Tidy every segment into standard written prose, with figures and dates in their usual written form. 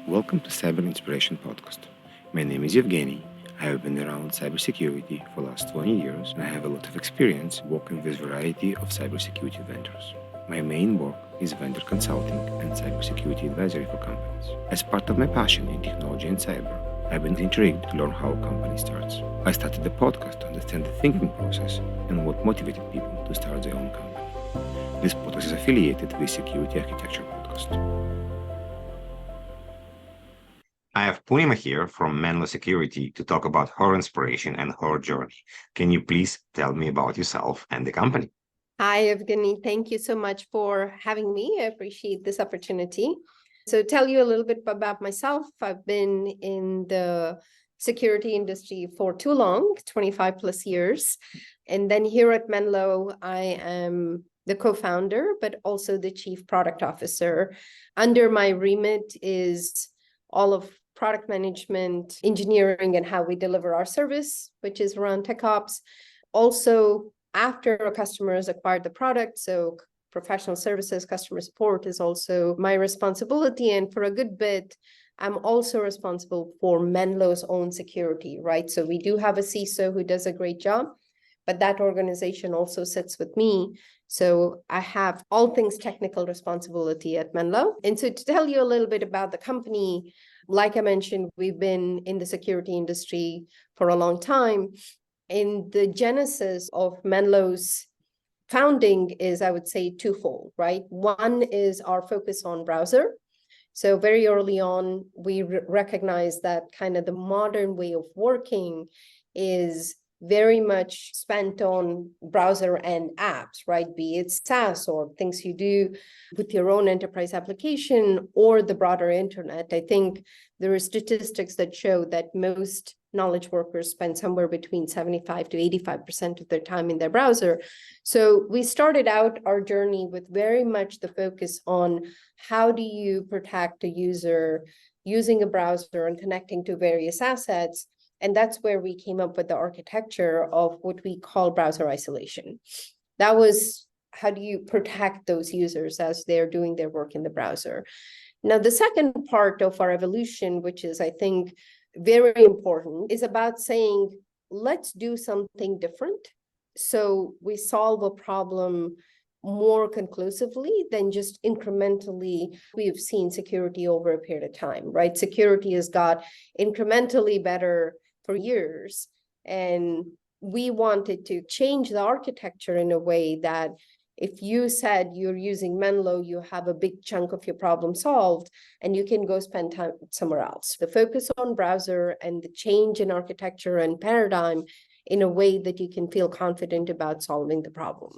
Welcome to Cyber Inspiration Podcast. My name is Evgeny. I have been around cybersecurity for the last 20 years and I have a lot of experience working with a variety of cybersecurity vendors. My main work is vendor consulting and cybersecurity advisory for companies. As part of my passion in technology and cyber, I've been intrigued to learn how a company starts. I started the podcast to understand the thinking process and what motivated people to start their own company. This podcast is affiliated with Security Architecture Podcast. I have Poornima here from Menlo Security to talk about her inspiration and her journey. Can you please tell me about yourself and the company? Hi, Evgeny. Thank you so much for having me. I appreciate this opportunity. So tell you a little bit about myself. I've been in the security industry for too long, 25 plus years. And then here at Menlo, I am the co-founder, but also the chief product officer. Under my remit is all of product management, engineering, and how we deliver our service, which is around tech ops. Also, after a customer has acquired the product, so professional services, customer support is also my responsibility. And for a good bit, I'm also responsible for Menlo's own security, right? So we do have a CISO who does a great job, but that organization also sits with me. So I have all things technical responsibility at Menlo. And so to tell you a little bit about the company, like I mentioned, we've been in the security industry for a long time. And the genesis of Menlo's founding is, I would say, twofold, right? One is our focus on browser. So very early on, we recognized that kind of the modern way of working is very much spent on browser and apps, right? Be it SaaS or things you do with your own enterprise application or the broader internet. I think there are statistics that show that most knowledge workers spend somewhere between 75 to 85% of their time in their browser. So we started out our journey with very much the focus on how do you protect a user using a browser and connecting to various assets. And that's where we came up with the architecture of what we call browser isolation. That was how do you protect those users as they're doing their work in the browser. Now, the second part of our evolution, which is, I think, very important, is about saying, let's do something different. So we solve a problem more conclusively than just incrementally. We've seen security over a period of time, right? Security has got incrementally better for years. And we wanted to change the architecture in a way that if you said you're using Menlo, you have a big chunk of your problem solved and you can go spend time somewhere else. The focus on browser and the change in architecture and paradigm in a way that you can feel confident about solving the problem.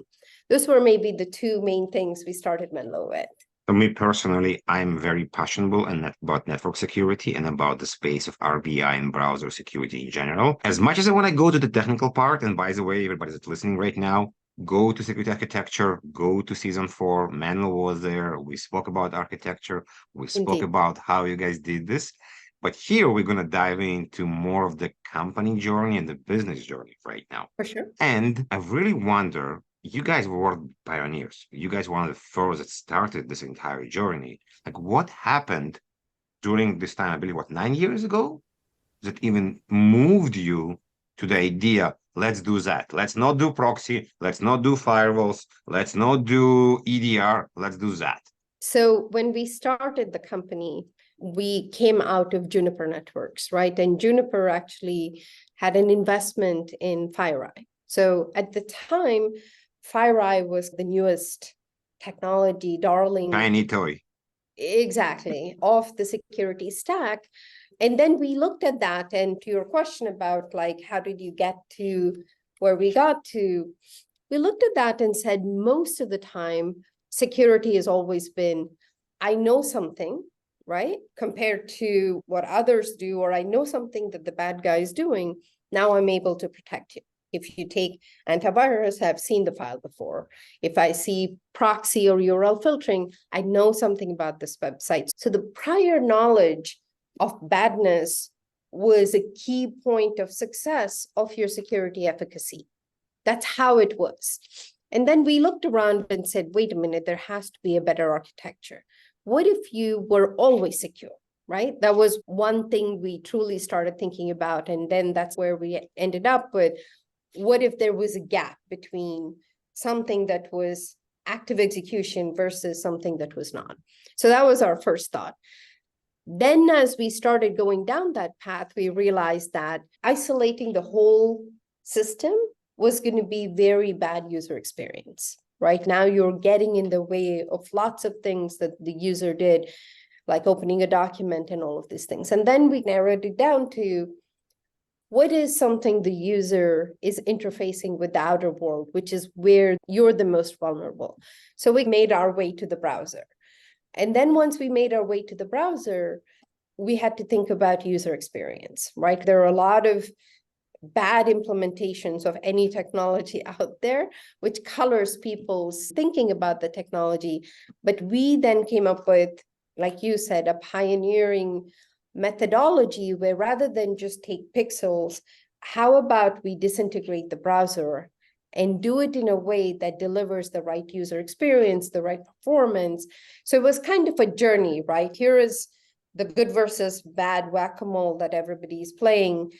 Those were maybe the two main things we started Menlo with. For me personally, I'm very passionate about network security and about the space of RBI and browser security in general. As much as I want to go to the technical part, and by the way, everybody that's listening right now, go to Security Architecture, go to season 4. Menlo was there. We spoke about architecture. We spoke about how you guys did this. But here we're going to dive into more of the company journey and the business journey right now. For sure. And I really wonder, you guys were pioneers. You guys were one of the first that started this entire journey. Like, what happened during this time? I believe, 9 years ago? That even moved you to the idea, let's do that. Let's not do proxy. Let's not do firewalls. Let's not do EDR. Let's do that. So when we started the company, we came out of Juniper Networks, right? And Juniper actually had an investment in FireEye. So at the time, FireEye was the newest technology, darling. Tiny toy. Exactly, off the security stack. And then we looked at that, and to your question about like, how did you get to where we got to? We looked at that and said, most of the time, security has always been, I know something, right? Compared to what others do, or I know something that the bad guy is doing. Now I'm able to protect you. If you take antivirus, I've seen the file before. If I see proxy or URL filtering, I know something about this website. So the prior knowledge of badness was a key point of success of your security efficacy. That's how it was. And then we looked around and said, wait a minute, there has to be a better architecture. What if you were always secure? right? That was one thing we truly started thinking about. And then that's where we ended up with, what if there was a gap between something that was active execution versus something that was not? So that was our first thought. Then as we started going down that path, we realized that isolating the whole system was going to be very bad user experience. Right now, you're getting in the way of lots of things that the user did, like opening a document and all of these things. And then we narrowed it down to, what is something the user is interfacing with the outer world, which is where you're the most vulnerable. So we made our way to the browser. And then once we made our way to the browser, we had to think about user experience, right? There are a lot of bad implementations of any technology out there, which colors people's thinking about the technology. But we then came up with, like you said, a pioneering methodology where rather than just take pixels, how about we disintegrate the browser and do it in a way that delivers the right user experience, the right performance? So it was kind of a journey, right? Here is the good versus bad whack-a-mole that everybody's playing.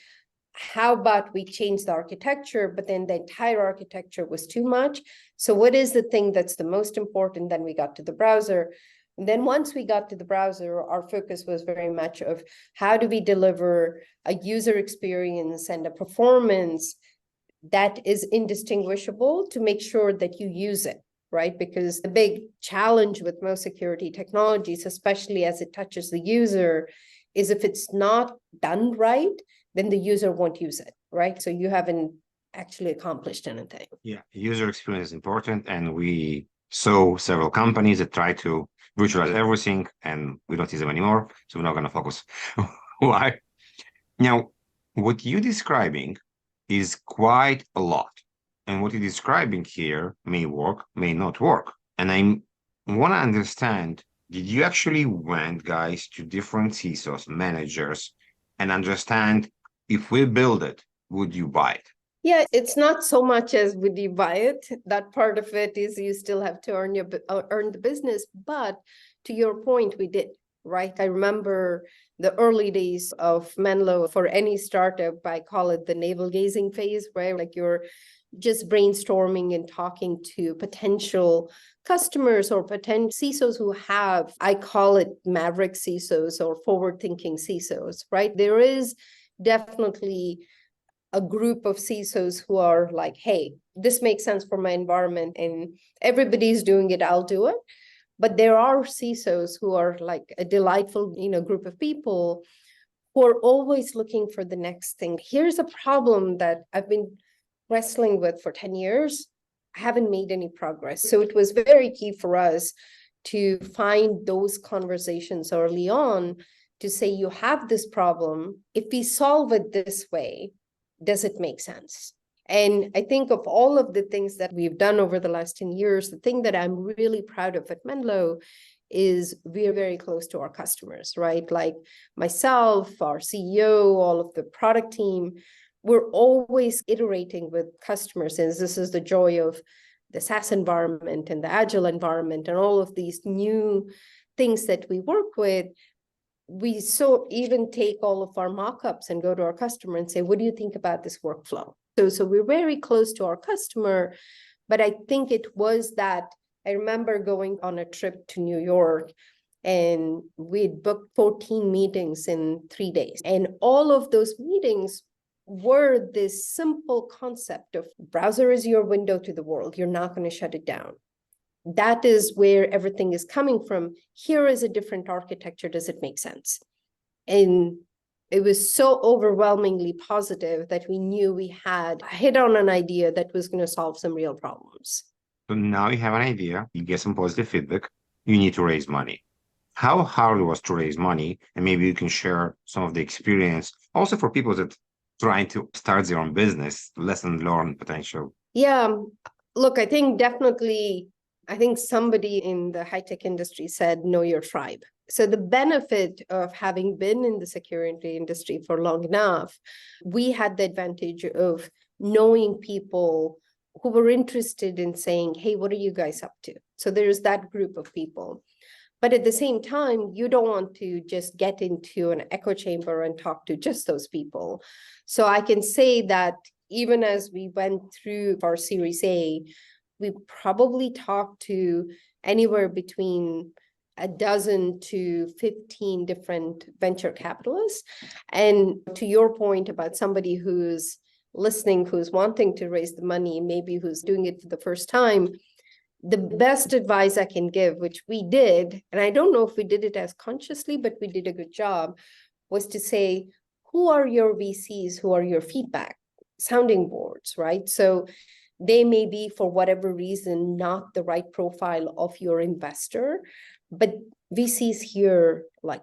How about we change the architecture, but then the entire architecture was too much. So what is the thing that's the most important? Then we got to the browser. And then once we got to the browser, our focus was very much of, how do we deliver a user experience and a performance that is indistinguishable to make sure that you use it, right? Because the big challenge with most security technologies, especially as it touches the user, is if it's not done right, then the user won't use it, right? So you haven't actually accomplished anything. Yeah, user experience is important. And we saw several companies that try to virtualize everything, and we don't see them anymore. So we're not going to focus. Why? Now, what you're describing is quite a lot. And what you're describing here may work, may not work. And I want to understand, did you actually went, guys, to different CISOs, managers, and understand, if we build it, would you buy it? Yeah, it's not so much as would you buy it. That part of it is you still have to earn the business. But to your point, we did, right? I remember the early days of Menlo. For any startup, I call it the navel gazing phase, right? Like you're just brainstorming and talking to potential customers or potential CISOs who have, I call it maverick CISOs or forward-thinking CISOs, right? There is definitely a group of CISOs who are like, hey, this makes sense for my environment and everybody's doing it, I'll do it. But there are CISOs who are like a delightful, group of people who are always looking for the next thing. Here's a problem that I've been wrestling with for 10 years. I haven't made any progress. So it was very key for us to find those conversations early on to say, you have this problem. If we solve it this way, does it make sense? And I think of all of the things that we've done over the last 10 years, the thing that I'm really proud of at Menlo is we're very close to our customers, right? Like myself, our CEO, all of the product team, we're always iterating with customers. And this is the joy of the SaaS environment and the agile environment and all of these new things that we work with. We so even take all of our mock-ups and go to our customer and say, what do you think about this workflow? So we're very close to our customer, but I think it was that I remember going on a trip to New York and we'd booked 14 meetings in 3 days. And all of those meetings were this simple concept of browser is your window to the world. You're not going to shut it down. That is where everything is coming from. Here is a different architecture. Does it make sense? And it was so overwhelmingly positive that we knew we had hit on an idea that was going to solve some real problems. So now you have an idea, you get some positive feedback, you need to raise money. How hard it was to raise money? And maybe you can share some of the experience also for people that trying to start their own business, lesson learned potential. Yeah, look, I think somebody in the high-tech industry said, know your tribe. So the benefit of having been in the security industry for long enough, we had the advantage of knowing people who were interested in saying, hey, what are you guys up to? So there's that group of people. But at the same time, you don't want to just get into an echo chamber and talk to just those people. So I can say that even as we went through our Series A, we probably talked to anywhere between a dozen to 15 different venture capitalists. And to your point about somebody who's listening, who's wanting to raise the money, maybe who's doing it for the first time, the best advice I can give, which we did, and I don't know if we did it as consciously, but we did a good job, was to say, who are your VCs, who are your feedback sounding boards, right? So they may be, for whatever reason, not the right profile of your investor, but VCs hear like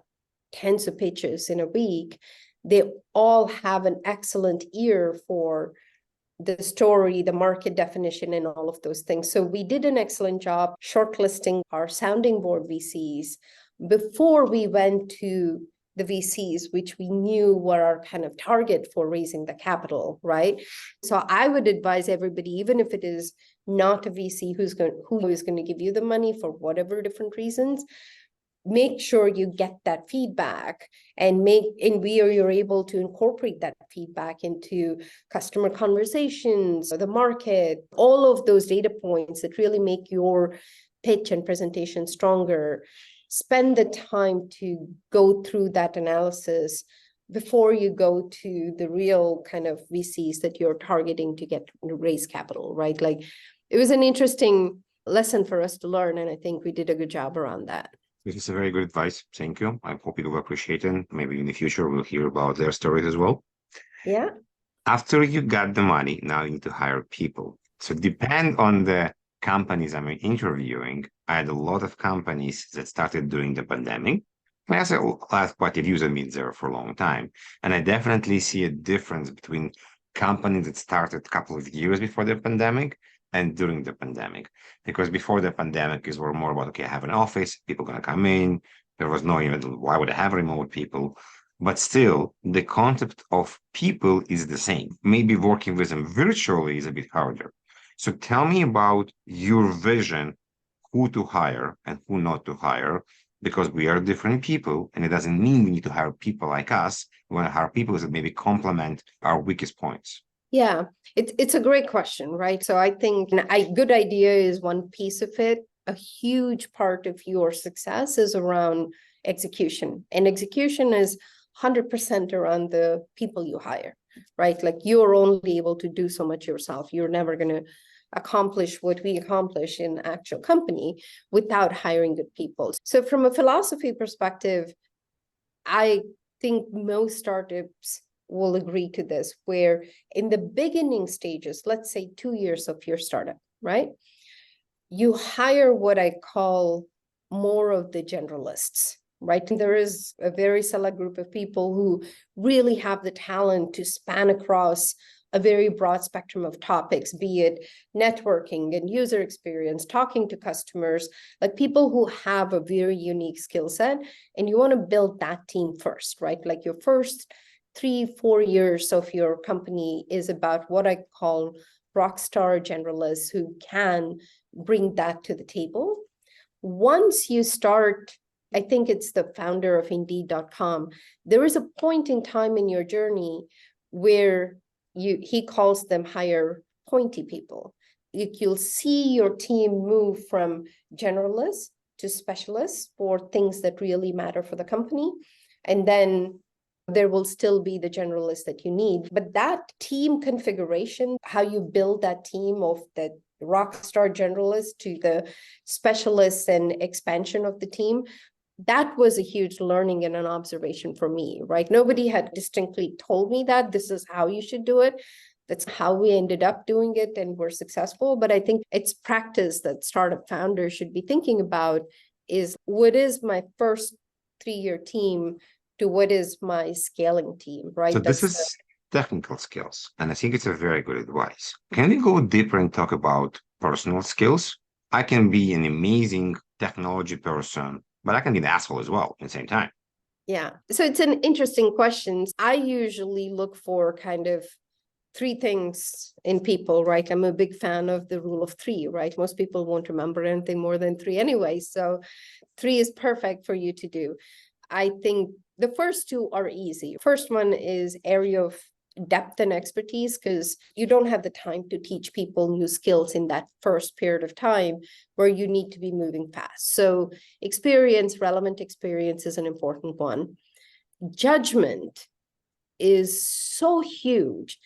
tens of pitches in a week. They all have an excellent ear for the story, the market definition, and all of those things. So we did an excellent job shortlisting our sounding board VCs before we went to the VCs, which we knew were our kind of target for raising the capital, right? So I would advise everybody, even if it is not a VC who is going to give you the money for whatever different reasons, make sure you get that feedback and you're able to incorporate that feedback into customer conversations, the market, all of those data points that really make your pitch and presentation stronger. Spend the time to go through that analysis before you go to the real kind of VCs that you're targeting to raise capital, right? Like, it was an interesting lesson for us to learn, and I think we did a good job around that. This is a very good advice. Thank you. I hope people will appreciate it. Maybe in the future, we'll hear about their stories as well. Yeah. After you got the money, now you need to hire people. So depend on the companies I'm interviewing. I had a lot of companies that started during the pandemic. I said, quite a few that been there for a long time. And I definitely see a difference between companies that started a couple of years before the pandemic and during the pandemic. Because before the pandemic, it was more about, okay, I have an office, people going to come in. There was no even, why would I have remote people? But still, the concept of people is the same. Maybe working with them virtually is a bit harder. So tell me about your vision, who to hire and who not to hire, because we are different people, and it doesn't mean we need to hire people like us. We want to hire people that maybe complement our weakest points. Yeah, it's a great question, right? So I think a good idea is one piece of it. A huge part of your success is around execution, and execution is 100% around the people you hire, right? Like, you're only able to do so much yourself. You're never going to accomplish what we accomplish in actual company without hiring good people. So from a philosophy perspective, I think most startups will agree to this, where in the beginning stages, let's say 2 years of your startup, right? You hire what I call more of the generalists, right? And there is a very select group of people who really have the talent to span across a very broad spectrum of topics, be it networking and user experience, talking to customers, like people who have a very unique skill set, and you want to build that team first, right? Like, your first 3-4 years of your company is about what I call rockstar generalists who can bring that to the table. Once you start, I think it's the founder of Indeed.com, there is a point in time in your journey where he calls them higher pointy people. You'll see your team move from generalists to specialists for things that really matter for the company. And then there will still be the generalists that you need. But that team configuration, how you build that team of the rockstar generalists to the specialists and expansion of the team, that was a huge learning and an observation for me, right? Nobody had distinctly told me that this is how you should do it. That's how we ended up doing it, and we're successful. But I think it's practice that startup founders should be thinking about, is what is my first 3-year team to what is my scaling team, right? So this is technical skills, and I think it's a very good advice. Can we go deeper and talk about personal skills? I can be an amazing technology person, but I can be an asshole as well at the same time. Yeah. So it's an interesting question. I usually look for kind of three things in people, right? I'm a big fan of the rule of three, right? Most people won't remember anything more than three anyway. So three is perfect for you to do. I think the first two are easy. First one is area of depth and expertise, because you don't have the time to teach people new skills in that first period of time where you need to be moving fast. So experience, relevant experience is an important one. Judgment is so huge,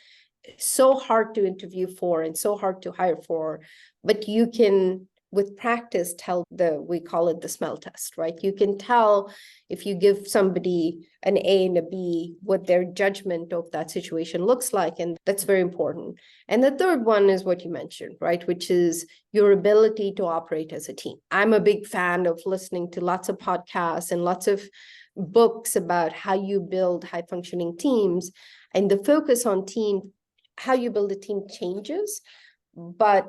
so hard to interview for and so hard to hire for, but you can, with practice, tell we call it the smell test, right? You can tell if you give somebody an A and a B, what their judgment of that situation looks like. And that's very important. And the third one is what you mentioned, right? Which is your ability to operate as a team. I'm a big fan of listening to lots of podcasts and lots of books about how you build high functioning teams, and the focus on team, how you build a team changes. But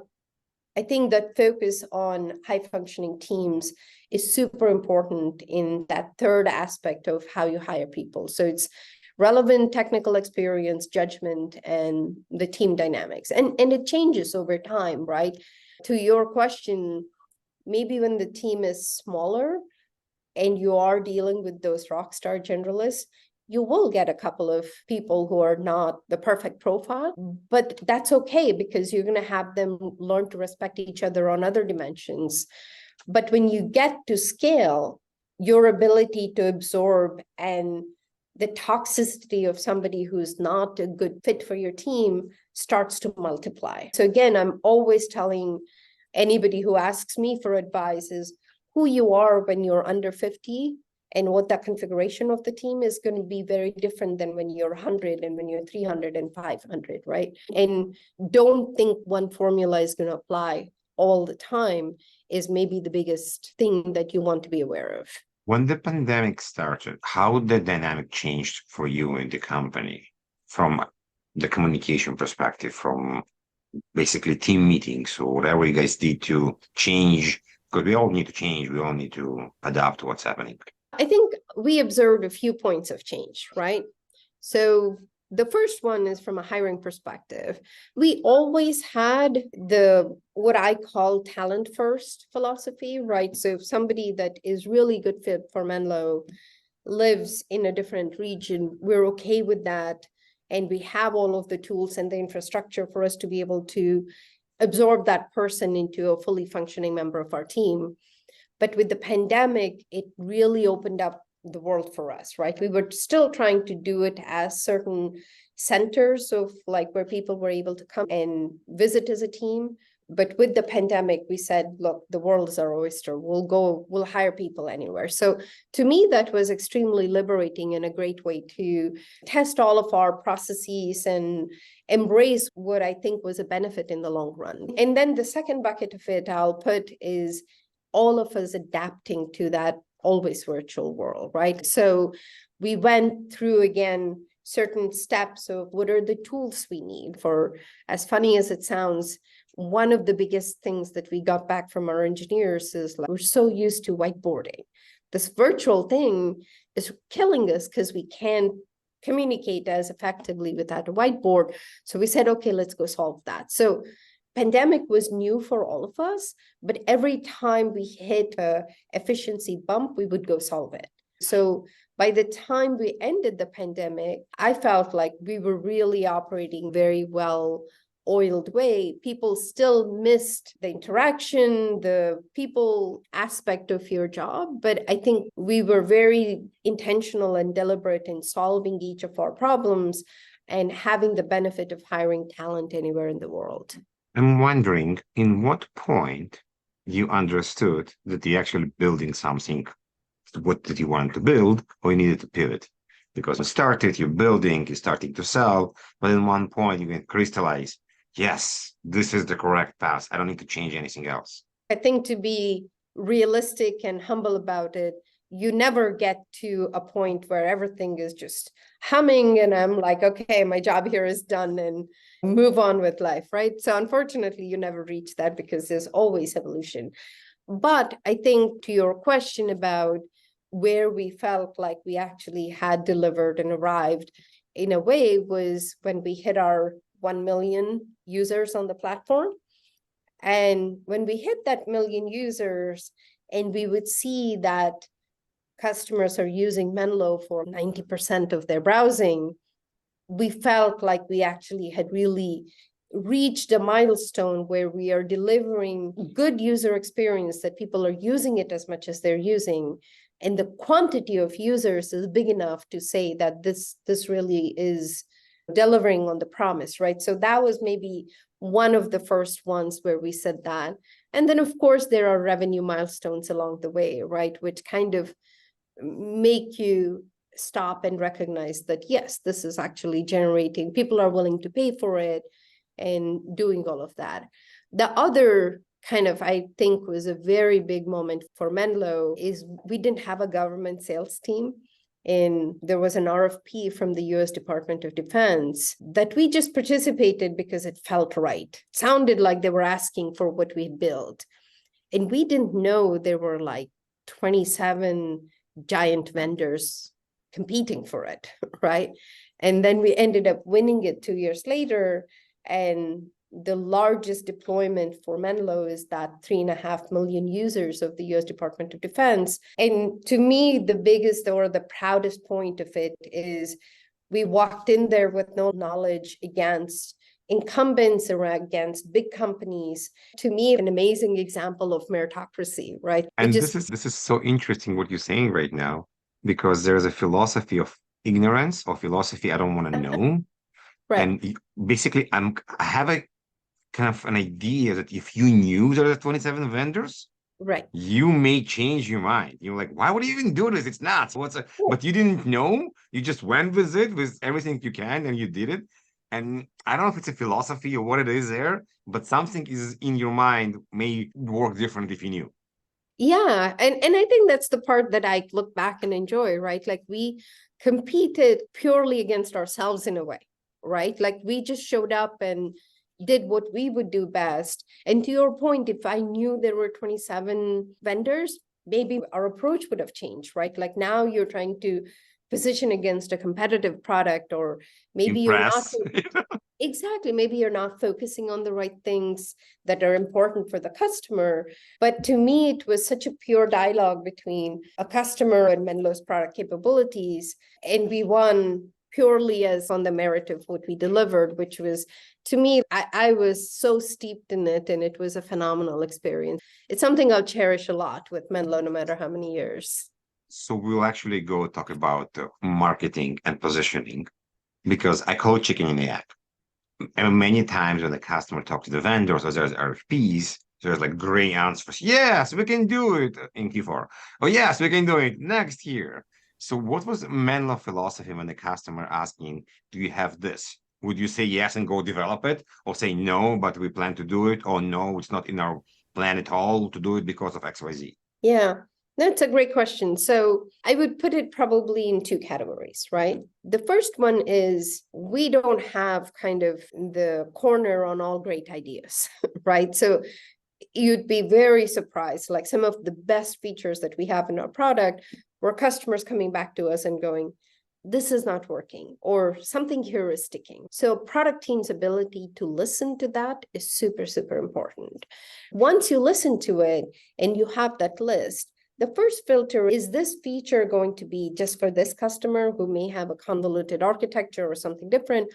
I think that focus on high functioning teams is super important in that third aspect of how you hire people. So it's relevant technical experience, judgment, and the team dynamics. And it changes over time, right? To your question, maybe when the team is smaller and you are dealing with those rock star generalists, you will get a couple of people who are not the perfect profile, but that's okay because you're going to have them learn to respect each other on other dimensions. But when you get to scale, your ability to absorb and the toxicity of somebody who's not a good fit for your team starts to multiply. So again, I'm always telling anybody who asks me for advice is who you are when you're under 50 and what that configuration of the team is going to be very different than when you're 100 and when you're 300 and 500, right? And don't think one formula is going to apply all the time is maybe the biggest thing that you want to be aware of. When the pandemic started, how the dynamic changed for you in the company from the communication perspective, from basically team meetings or whatever you guys did to change? Because we all need to change. We all need to adapt to what's happening. I think we observed a few points of change, right? So the first one is from a hiring perspective. We always had the what I call talent first philosophy, right? So if somebody that is really good fit for Menlo lives in a different region, we're okay with that. And we have all of the tools and the infrastructure for us to be able to absorb that person into a fully functioning member of our team. But with the pandemic, it really opened up the world for us, right? We were still trying to do it as certain centers of like where people were able to come and visit as a team. But with the pandemic, we said, look, the world is our oyster. We'll hire people anywhere. So to me, that was extremely liberating and a great way to test all of our processes and embrace what I think was a benefit in the long run. And then the second bucket of it I'll put is all of us adapting to that always virtual world, right? So we went through, again, certain steps of what are the tools we need for, as funny as it sounds, one of the biggest things that we got back from our engineers is like, we're so used to whiteboarding. This virtual thing is killing us because we can't communicate as effectively without a whiteboard. So we said, okay, let's go solve that. So pandemic was new for all of us, but every time we hit a efficiency bump, we would go solve it. So by the time we ended the pandemic, I felt like we were really operating very well oiled way. People still missed the interaction, the people aspect of your job, but I think we were very intentional and deliberate in solving each of our problems and having the benefit of hiring talent anywhere in the world. I'm wondering in what point you understood that you're actually building something, what did you want to build, or you needed to pivot? Because you started, you're building, you're starting to sell, but in one point you can crystallize, yes, this is the correct path. I don't need to change anything else. I think to be realistic and humble about it, you never get to a point where everything is just humming and I'm like, okay, my job here is done and move on with life, right? So unfortunately, you never reach that because there's always evolution. But I think to your question about where we felt like we actually had delivered and arrived in a way was when we hit our 1 million users on the platform. And when we hit that million users, and we would see that customers are using Menlo for 90% of their browsing, we felt like we actually had really reached a milestone where we are delivering good user experience, that people are using it as much as they're using. And the quantity of users is big enough to say that this really is delivering on the promise, right? So that was maybe one of the first ones where we said that. And then, of course, there are revenue milestones along the way, right? Which kind of make you stop and recognize that, yes, this is actually generating, people are willing to pay for it and doing all of that. The other kind of, I think, was a very big moment for Menlo is we didn't have a government sales team. And there was an RFP from the US Department of Defense that we just participated because it felt right. It sounded like they were asking for what we built. And we didn't know there were like 27 giant vendors competing for it, right? And then we ended up winning it 2 years later. And the largest deployment for Menlo is that 3.5 million users of the US Department of Defense. And to me, the biggest or the proudest point of it is we walked in there with no knowledge against incumbents or against big companies. To me, an amazing example of meritocracy, right? And this is so interesting what you're saying right now, because there's a philosophy of ignorance or philosophy I don't want to know. Right. And basically, I have a kind of an idea that if you knew there are 27 vendors, right, you may change your mind. You're like, why would you even do this? It's nuts. But you didn't know. You just went with it with everything you can, and you did it. And I don't know if it's a philosophy or what it is there, but something is in your mind may work different if you knew. Yeah, and I think that's the part that I look back and enjoy, right? Like we competed purely against ourselves in a way, right? Like we just showed up and did what we would do best. And to your point, if I knew there were 27 vendors, maybe our approach would have changed, right? Like now you're trying to position against a competitive product, or maybe Impress. you're not. Exactly. Maybe you're not focusing on the right things that are important for the customer. But to me, it was such a pure dialogue between a customer and Menlo's product capabilities. And we won purely as on the merit of what we delivered, which was, to me, I was so steeped in it, and it was a phenomenal experience. It's something I'll cherish a lot with Menlo, no matter how many years. So we'll actually go talk about marketing and positioning, because I call it chicken and the egg. And many times when the customer talks to the vendors or there's RFPs, there's like gray answers. Yes, we can do it in Q4. Oh, yes, we can do it next year. So what was Menlo philosophy when the customer asking, do you have this? Would you say yes and go develop it, or say no, but we plan to do it, or no, it's not in our plan at all to do it because of XYZ? Yeah. That's a great question. So I would put it probably in two categories, right? The first one is we don't have kind of the corner on all great ideas, right? So you'd be very surprised, like some of the best features that we have in our product, where customers coming back to us and going, this is not working, or something here is sticking. So product team's ability to listen to that is super, super important. Once you listen to it and you have that list, the first filter is this feature going to be just for this customer who may have a convoluted architecture or something different,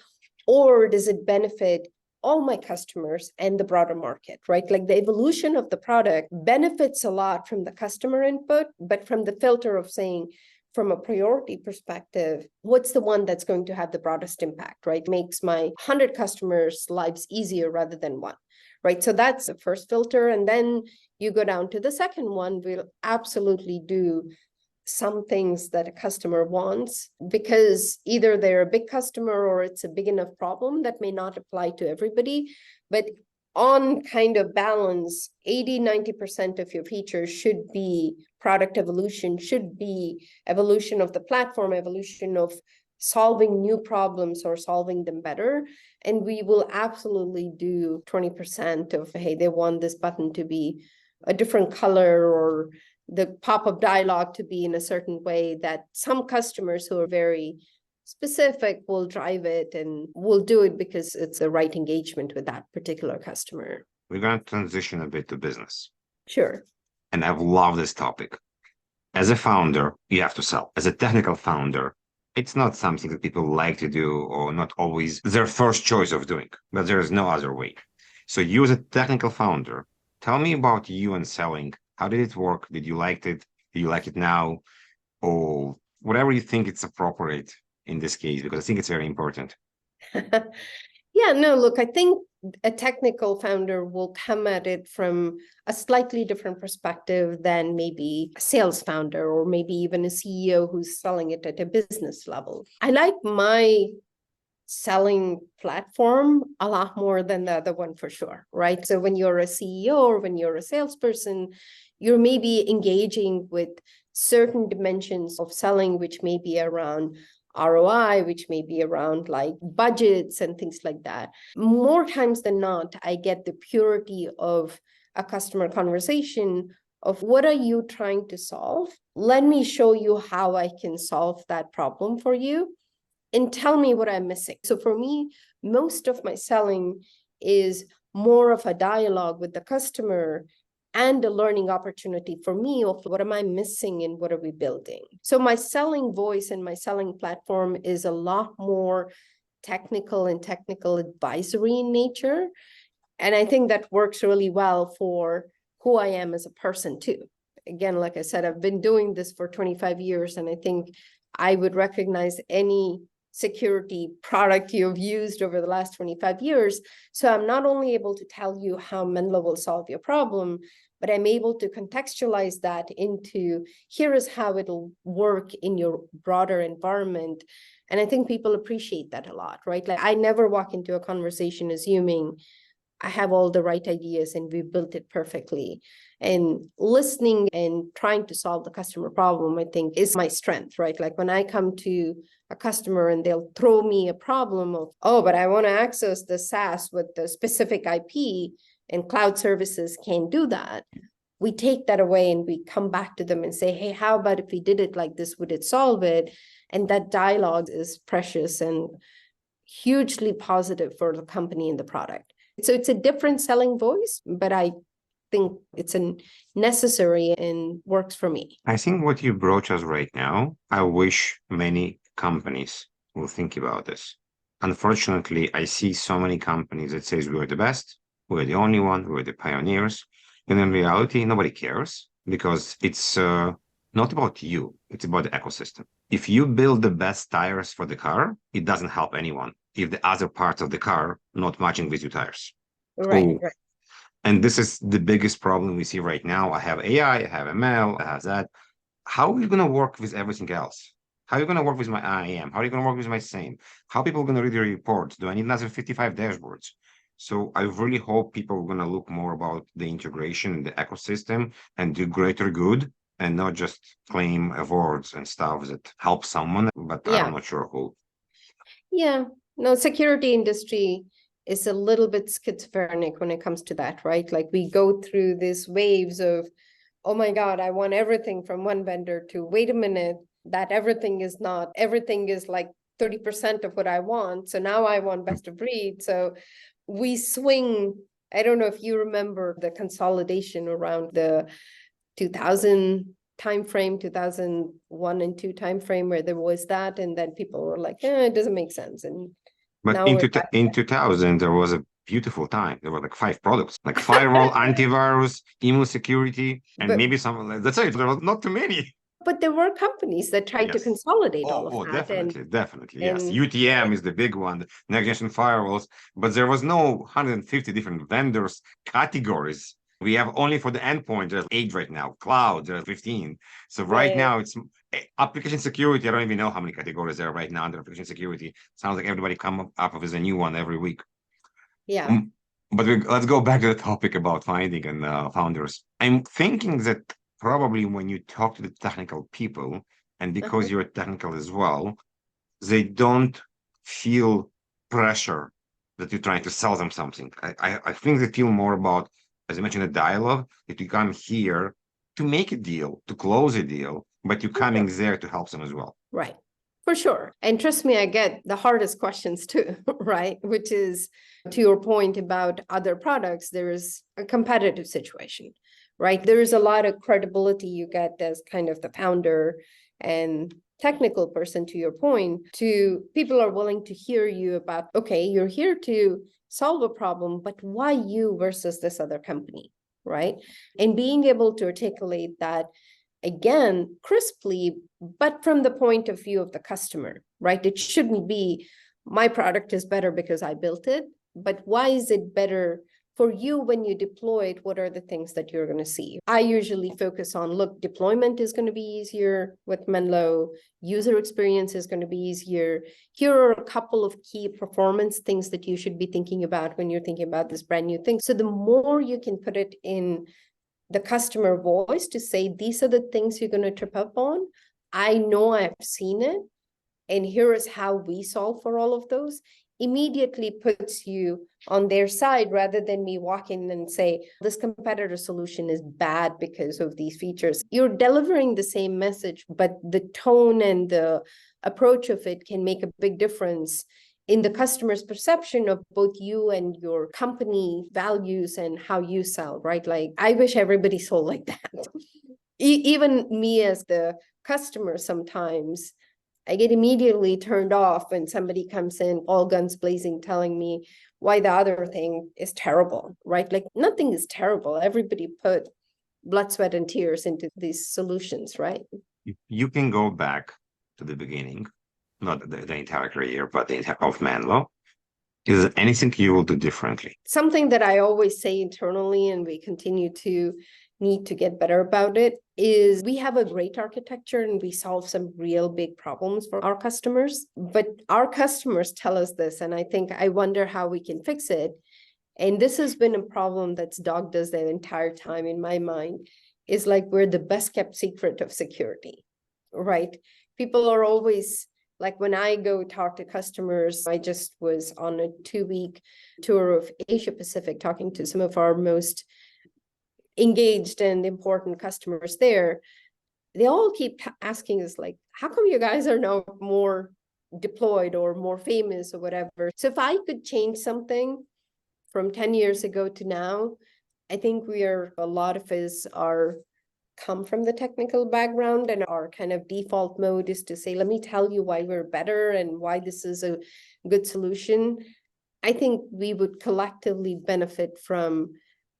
or does it benefit all my customers and the broader market, right? Like the evolution of the product benefits a lot from the customer input, but from the filter of saying, from a priority perspective, what's the one that's going to have the broadest impact, right? Makes my 100 customers' lives easier rather than one, right? So that's the first filter. And then you go down to the second one. We'll absolutely do some things that a customer wants, because either they're a big customer or it's a big enough problem that may not apply to everybody. But on kind of balance, 80-90% of your features should be product evolution, should be evolution of the platform, evolution of solving new problems or solving them better. And we will absolutely do 20% of, hey, they want this button to be a different color, or the pop-up dialog to be in a certain way, that some customers who are very specific, we'll drive it and we'll do it because it's the right engagement with that particular customer. We're going to transition a bit to business. Sure. And I've loved this topic. As a founder, you have to sell. As a technical founder, it's not something that people like to do or not always their first choice of doing, but there is no other way. So you as a technical founder, tell me about you and selling. How did it work? Did you like it? Do you like it now? Or whatever you think it's appropriate in this case, because I think it's very important. Yeah, no, look, I think a technical founder will come at it from a slightly different perspective than maybe a sales founder or maybe even a CEO who's selling it at a business level. I like my selling platform a lot more than the other one for sure, right? So when you're a CEO or when you're a salesperson, you're maybe engaging with certain dimensions of selling, which may be around ROI, which may be around like budgets and things like that. More times than not, I get the purity of a customer conversation of what are you trying to solve? Let me show you how I can solve that problem for you and tell me what I'm missing. So for me, most of my selling is more of a dialogue with the customer and a learning opportunity for me of what am I missing and what are we building. So my selling voice and my selling platform is a lot more technical and technical advisory in nature. And I think that works really well for who I am as a person too. Again, like I said, I've been doing this for 25 years, and I think I would recognize any security product you've used over the last 25 years. So I'm not only able to tell you how Menlo will solve your problem, but I'm able to contextualize that into here is how it'll work in your broader environment. And I think people appreciate that a lot, right? Like I never walk into a conversation assuming I have all the right ideas and we built it perfectly. And listening and trying to solve the customer problem, I think, is my strength, right? Like when I come to a customer and they'll throw me a problem of, oh, but I want to access the SaaS with the specific IP and cloud services can't do that. We take that away and we come back to them and say, hey, how about if we did it like this, would it solve it? And that dialogue is precious and hugely positive for the company and the product. So it's a different selling voice, but I think it's necessary and works for me. I think what you brought us right now, I wish many companies will think about this. Unfortunately, I see so many companies that says we're the best, we're the only one, we're the pioneers. And in reality, nobody cares because it's not about you, it's about the ecosystem. If you build the best tires for the car, it doesn't help anyone if the other parts of the car not matching with your tires. Right. And this is the biggest problem we see right now. I have AI, I have ML, I have that. How are you going to work with everything else? How are you going to work with my IAM? How are you going to work with my SAME? How are people going to read your reports? Do I need another 55 dashboards? So I really hope people are going to look more about the integration in the ecosystem and do greater good and not just claim awards and stuff that help someone, but Yeah. I'm not sure who. Yeah, no, security industry is a little bit schizophrenic when it comes to that, right? Like we go through these waves of, oh my God, I want everything from one vendor to wait a minute, that everything is like 30% of what I want. So now I want best of breed. So we swing. I don't know if you remember the consolidation around the 2000 timeframe, 2001 and 2 timeframe, where there was that, and then people were like, it doesn't make sense. And But now in 2000, there was a beautiful time. There were like 5 products, like firewall, antivirus, email security, and maybe some. That's it. There were not too many. But there were companies that tried to consolidate all of that. Definitely. Yes. UTM is the big one, next generation firewalls, but there was no 150 different vendors, categories. We have only for the endpoint, there's 8 right now. Cloud, there's 15. So right now it's application security. I don't even know how many categories there are right now under application security. Sounds like everybody come up with a new one every week. Yeah. But let's go back to the topic about finding and founders. I'm thinking that probably when you talk to the technical people, and because you're technical as well, they don't feel pressure that you're trying to sell them something. I think they feel more about, as I mentioned, a dialogue, that you come here to make a deal, to close a deal, but you're coming there to help them as well. Right. For sure. And trust me, I get the hardest questions too, right? Which is to your point about other products, there is a competitive situation, right? There is a lot of credibility you get as kind of the founder and technical person, to your point, to people are willing to hear you about, okay, you're here to solve a problem, but why you versus this other company, right? And being able to articulate that again, crisply, but from the point of view of the customer, right? It shouldn't be my product is better because I built it, but why is it better for you when you deploy it? What are the things that you're going to see? I usually focus on, look, deployment is going to be easier with Menlo, user experience is going to be easier. Here are a couple of key performance things that you should be thinking about when you're thinking about this brand new thing. So the more you can put it in the customer voice to say, these are the things you're going to trip up on. I know I've seen it. And here is how we solve for all of those. Immediately puts you on their side rather than me walk in and say, this competitor solution is bad because of these features. You're delivering the same message, but the tone and the approach of it can make a big difference in the customer's perception of both you and your company values and how you sell, right? Like, I wish everybody sold like that. Even me as the customer, sometimes I get immediately turned off when somebody comes in all guns blazing, telling me why the other thing is terrible, right? Like, nothing is terrible. Everybody put blood, sweat, and tears into these solutions, right? You can go back to the beginning, not the entire career, but the entire of Menlo. Is there anything you will do differently? Something that I always say internally, and we continue to need to get better about it, is we have a great architecture and we solve some real big problems for our customers. But our customers tell us this, and I wonder how we can fix it. And this has been a problem that's dogged us the entire time in my mind, is like, we're the best kept secret of security, right? People are always like, when I go talk to customers, I just was on a 2-week tour of Asia Pacific talking to some of our most engaged and important customers there. They all keep asking us, like, how come you guys are now more deployed or more famous or whatever? So if I could change something from 10 years ago to now, I think a lot of us come from the technical background, and our kind of default mode is to say, let me tell you why we're better and why this is a good solution. I think we would collectively benefit from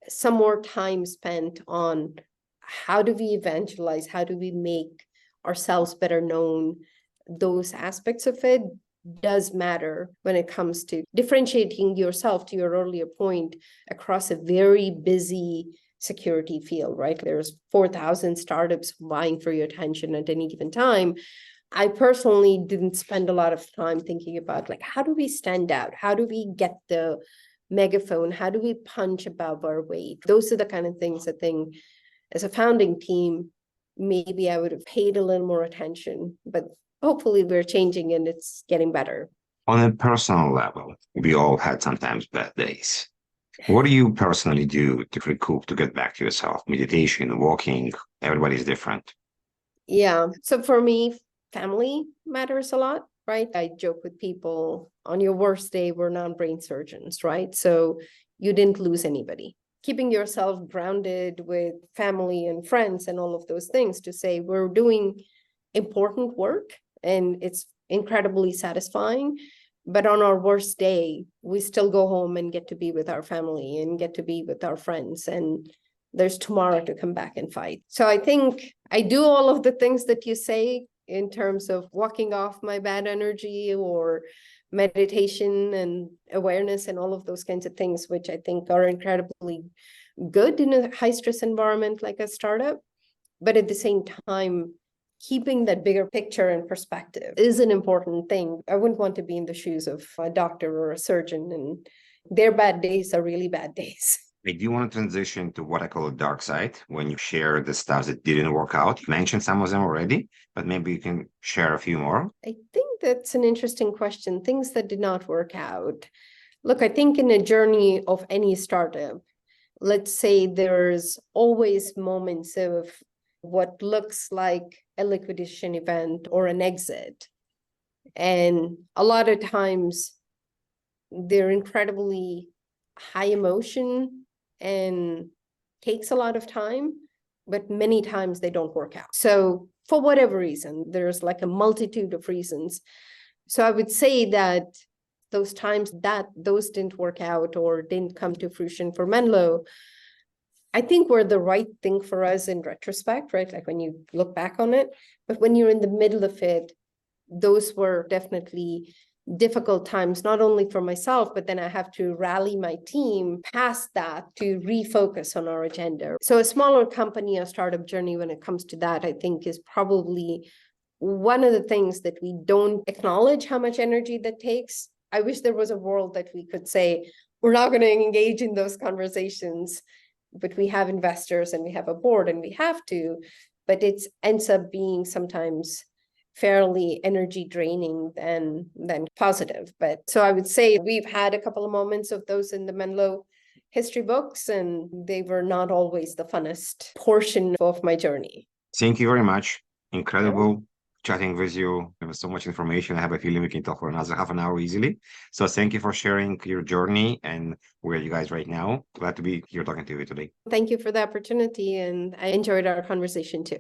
some more time spent on how do we evangelize, how do we make ourselves better known. Those aspects of it does matter when it comes to differentiating yourself, to your earlier point, across a very busy security field, right? There's 4,000 startups vying for your attention at any given time. I personally didn't spend a lot of time thinking about, like, how do we stand out? How do we get the megaphone? How do we punch above our weight? Those are the kind of things I think as a founding team, maybe I would have paid a little more attention, but hopefully we're changing and it's getting better. On a personal level, we all had sometimes bad days. What do you personally do to recoup, to get back to yourself? Meditation, walking, everybody's different. Yeah. So for me, family matters a lot, right? I joke with people, on your worst day, we're non-brain surgeons, right? So you didn't lose anybody. Keeping yourself grounded with family and friends and all of those things to say we're doing important work and it's incredibly satisfying. But on our worst day, we still go home and get to be with our family and get to be with our friends. And there's tomorrow to come back and fight. So I think I do all of the things that you say in terms of walking off my bad energy or meditation and awareness and all of those kinds of things, which I think are incredibly good in a high stress environment like a startup. But at the same time, keeping that bigger picture in perspective is an important thing. I wouldn't want to be in the shoes of a doctor or a surgeon, and their bad days are really bad days. I do want to transition to what I call a dark side, when you share the stuff that didn't work out. You mentioned some of them already, but maybe you can share a few more. I think that's an interesting question. Things that did not work out. Look, I think in a journey of any startup, let's say there's always moments of what looks like a liquidation event or an exit. And a lot of times they're incredibly high emotion and takes a lot of time, but many times they don't work out. So for whatever reason, there's like a multitude of reasons. So I would say that those times that those didn't work out or didn't come to fruition for Menlo, I think were the right thing for us in retrospect, right? Like when you look back on it, but when you're in the middle of it, those were definitely difficult times, not only for myself, but then I have to rally my team past that to refocus on our agenda. So a smaller company, a startup journey when it comes to that, I think is probably one of the things that we don't acknowledge how much energy that takes. I wish there was a world that we could say, we're not going to engage in those conversations, but we have investors and we have a board and we have to, but it ends up being sometimes fairly energy draining than positive. But so I would say we've had a couple of moments of those in the Menlo history books, and they were not always the funnest portion of my journey. Thank you very much. Incredible chatting with you. There was so much information. I have a feeling we can talk for another half an hour easily. So thank you for sharing your journey and where you guys right now. Glad to be here talking to you today. Thank you for the opportunity, and I enjoyed our conversation too.